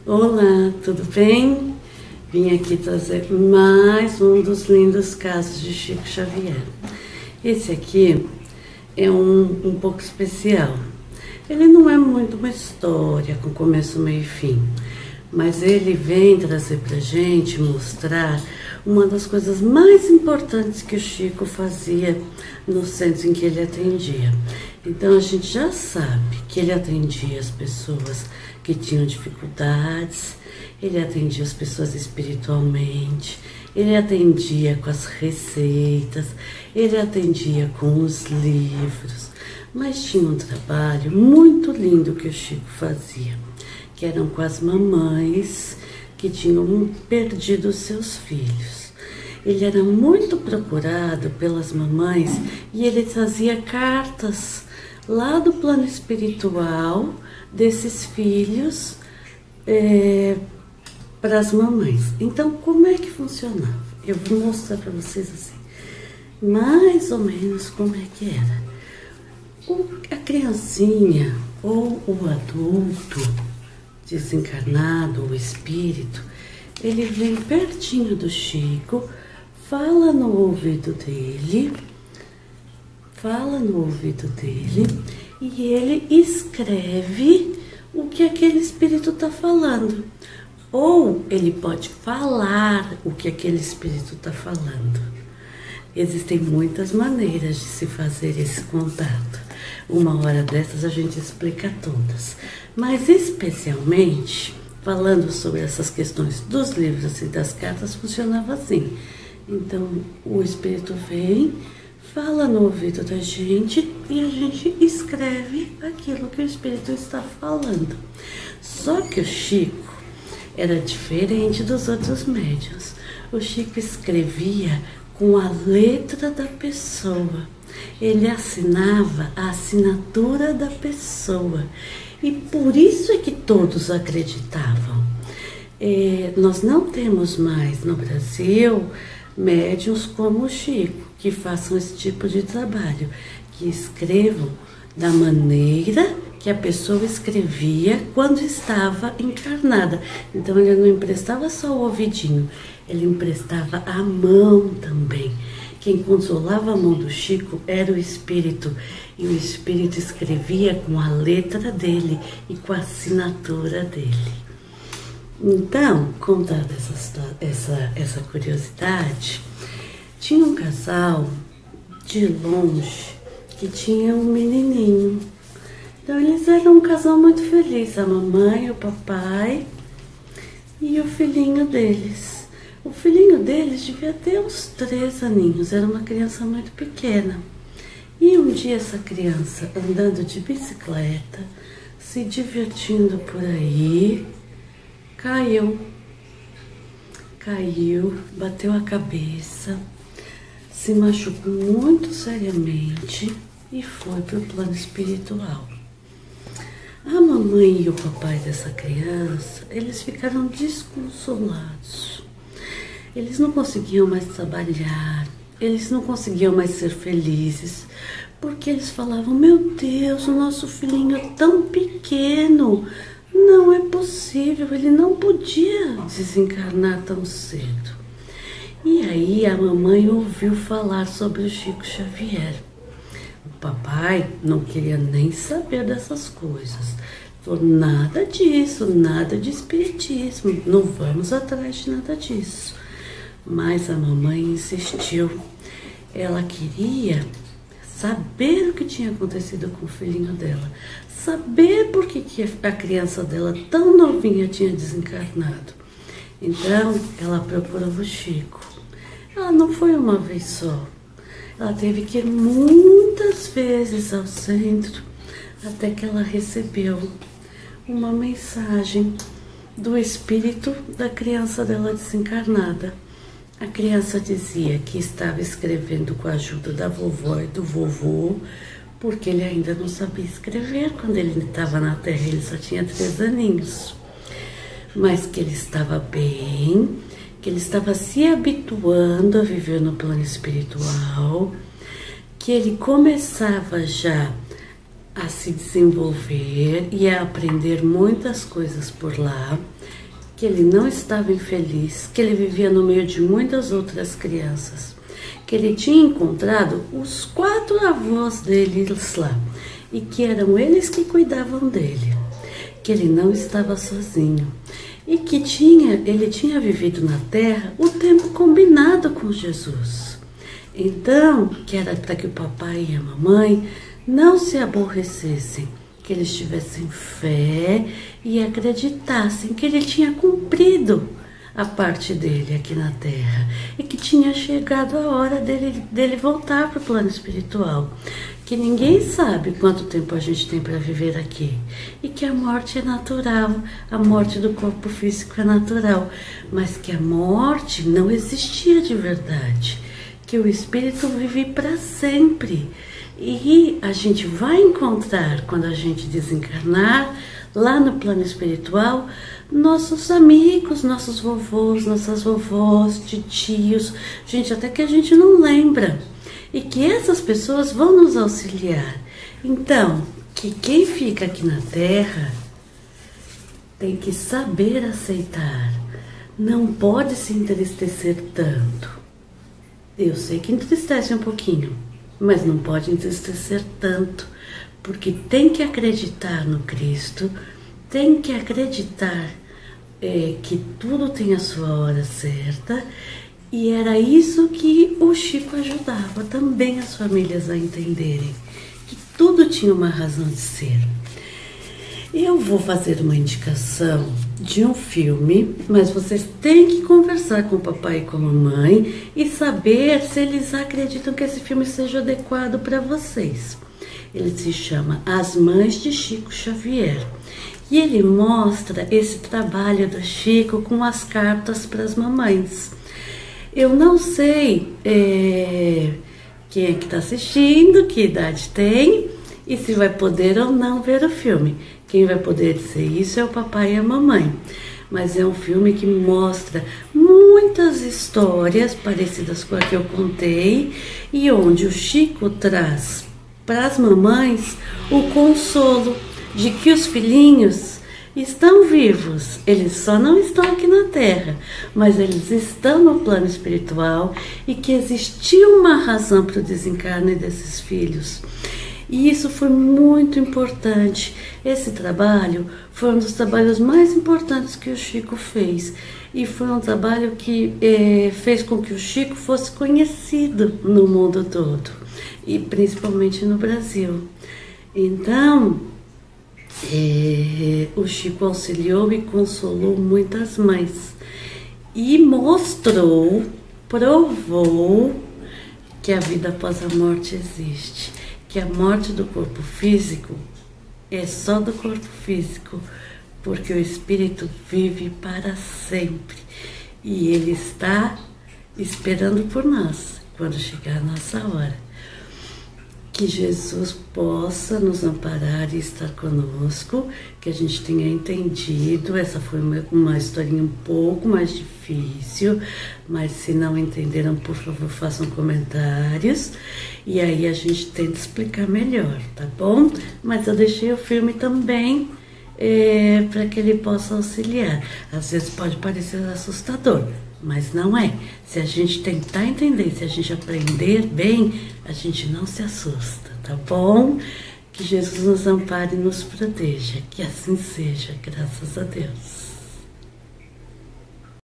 Olá, tudo bem? Vim aqui trazer mais um dos lindos casos de Chico Xavier. Esse aqui é um pouco especial. Ele não é muito uma história com começo, meio e fim, mas ele vem trazer pra gente, mostrar uma das coisas mais importantes que o Chico fazia nos centros em que ele atendia. Então a gente já sabe que ele atendia as pessoas que tinham dificuldades, ele atendia as pessoas espiritualmente, ele atendia com as receitas, ele atendia com os livros, mas tinha um trabalho muito lindo que o Chico fazia, que eram com as mamães que tinham perdido seus filhos. Ele era muito procurado pelas mamães e ele trazia cartas lá do plano espiritual desses filhos para as mamães. Então, como é que funcionava? Eu vou mostrar para vocês assim, mais ou menos como é que era. A criancinha ou o adulto desencarnado, o espírito, ele vem pertinho do Chico, fala no ouvido dele, e ele escreve o que aquele espírito está falando. Ou ele pode falar o que aquele espírito está falando. Existem muitas maneiras de se fazer esse contato. Uma hora dessas a gente explica todas. Mas especialmente, falando sobre essas questões dos livros e das cartas, funcionava assim. Então, o espírito vem, fala no ouvido da gente e a gente escreve aquilo que o espírito está falando. Só que o Chico era diferente dos outros médiuns. O Chico escrevia com a letra da pessoa. Ele assinava a assinatura da pessoa. E por isso é que todos acreditavam. Nós não temos mais no Brasil médiuns como o Chico, que façam esse tipo de trabalho, que escrevam da maneira que a pessoa escrevia quando estava encarnada. Então ele não emprestava só o ouvidinho, ele emprestava a mão também. Quem consolava a mão do Chico era o espírito, e o espírito escrevia com a letra dele e com a assinatura dele. Então, contada essa curiosidade, tinha um casal de longe que tinha um menininho. Então eles eram um casal muito feliz, a mamãe, o papai e o filhinho deles. O filhinho deles devia ter uns 3 aninhos, era uma criança muito pequena. E um dia essa criança, andando de bicicleta, se divertindo por aí, caiu, bateu a cabeça, se machucou muito seriamente e foi para o plano espiritual. A mamãe e o papai dessa criança, eles ficaram desconsolados. Eles não conseguiam mais trabalhar, eles não conseguiam mais ser felizes, porque eles falavam: meu Deus, o nosso filhinho é tão pequeno, não é possível, ele não podia desencarnar tão cedo. E aí a mamãe ouviu falar sobre o Chico Xavier. O papai não queria nem saber dessas coisas. Falou: nada disso, nada de espiritismo, não vamos atrás de nada disso. Mas a mamãe insistiu. Ela queria saber o que tinha acontecido com o filhinho dela, saber por que a criança dela, tão novinha, tinha desencarnado. Então, ela procurou o Chico. Ela não foi uma vez só. Ela teve que ir muitas vezes ao centro, até que ela recebeu uma mensagem do espírito da criança dela desencarnada. A criança dizia que estava escrevendo com a ajuda da vovó e do vovô, porque ele ainda não sabia escrever quando ele estava na Terra, ele só tinha 3 aninhos. Mas que ele estava bem, que ele estava se habituando a viver no plano espiritual, que ele começava já a se desenvolver e a aprender muitas coisas por lá, que ele não estava infeliz, que ele vivia no meio de muitas outras crianças, que ele tinha encontrado os 4 avós deles lá e que eram eles que cuidavam dele, que ele não estava sozinho e que ele tinha vivido na terra o tempo combinado com Jesus. Então, que era para que o papai e a mamãe não se aborrecessem, que eles tivessem fé e acreditassem que ele tinha cumprido a parte dele aqui na terra e que tinha chegado a hora dele voltar para o plano espiritual, que ninguém sabe quanto tempo a gente tem para viver aqui e que a morte é natural, a morte do corpo físico é natural, mas que a morte não existia de verdade, que o espírito vive para sempre. E a gente vai encontrar, quando a gente desencarnar, lá no plano espiritual, nossos amigos, nossos vovôs, nossas vovós, tios, gente até que a gente não lembra. E que essas pessoas vão nos auxiliar. Então, que quem fica aqui na Terra tem que saber aceitar. Não pode se entristecer tanto. Eu sei que entristece um pouquinho, mas não pode entristecer tanto, porque tem que acreditar no Cristo, tem que acreditar que tudo tem a sua hora certa, e era isso que o Chico ajudava também as famílias a entenderem, que tudo tinha uma razão de ser. Eu vou fazer uma indicação de um filme, mas vocês têm que conversar com o papai e com a mamãe e saber se eles acreditam que esse filme seja adequado para vocês. Ele se chama As Mães de Chico Xavier e ele mostra esse trabalho do Chico com as cartas para as mamães. Eu não sei quem é que está assistindo, que idade tem e se vai poder ou não ver o filme. Quem vai poder dizer isso é o papai e a mamãe. Mas é um filme que mostra muitas histórias parecidas com a que eu contei e onde o Chico traz para as mamães o consolo de que os filhinhos estão vivos. Eles só não estão aqui na Terra, mas eles estão no plano espiritual e que existiu uma razão para o desencarne desses filhos. E isso foi muito importante. Esse trabalho foi um dos trabalhos mais importantes que o Chico fez. E foi um trabalho que fez com que o Chico fosse conhecido no mundo todo. E principalmente no Brasil. Então, o Chico auxiliou e consolou muitas mães. E provou que a vida após a morte existe. Que a morte do corpo físico é só do corpo físico, porque o espírito vive para sempre e ele está esperando por nós quando chegar a nossa hora. Que Jesus possa nos amparar e estar conosco, que a gente tenha entendido. Essa foi uma historinha um pouco mais difícil, mas se não entenderam, por favor, façam comentários. E aí a gente tenta explicar melhor, tá bom? Mas eu deixei o filme também para que ele possa auxiliar. Às vezes pode parecer assustador, mas não é. Se a gente tentar entender, se a gente aprender bem, a gente não se assusta, tá bom? Que Jesus nos ampare e nos proteja. Que assim seja, graças a Deus.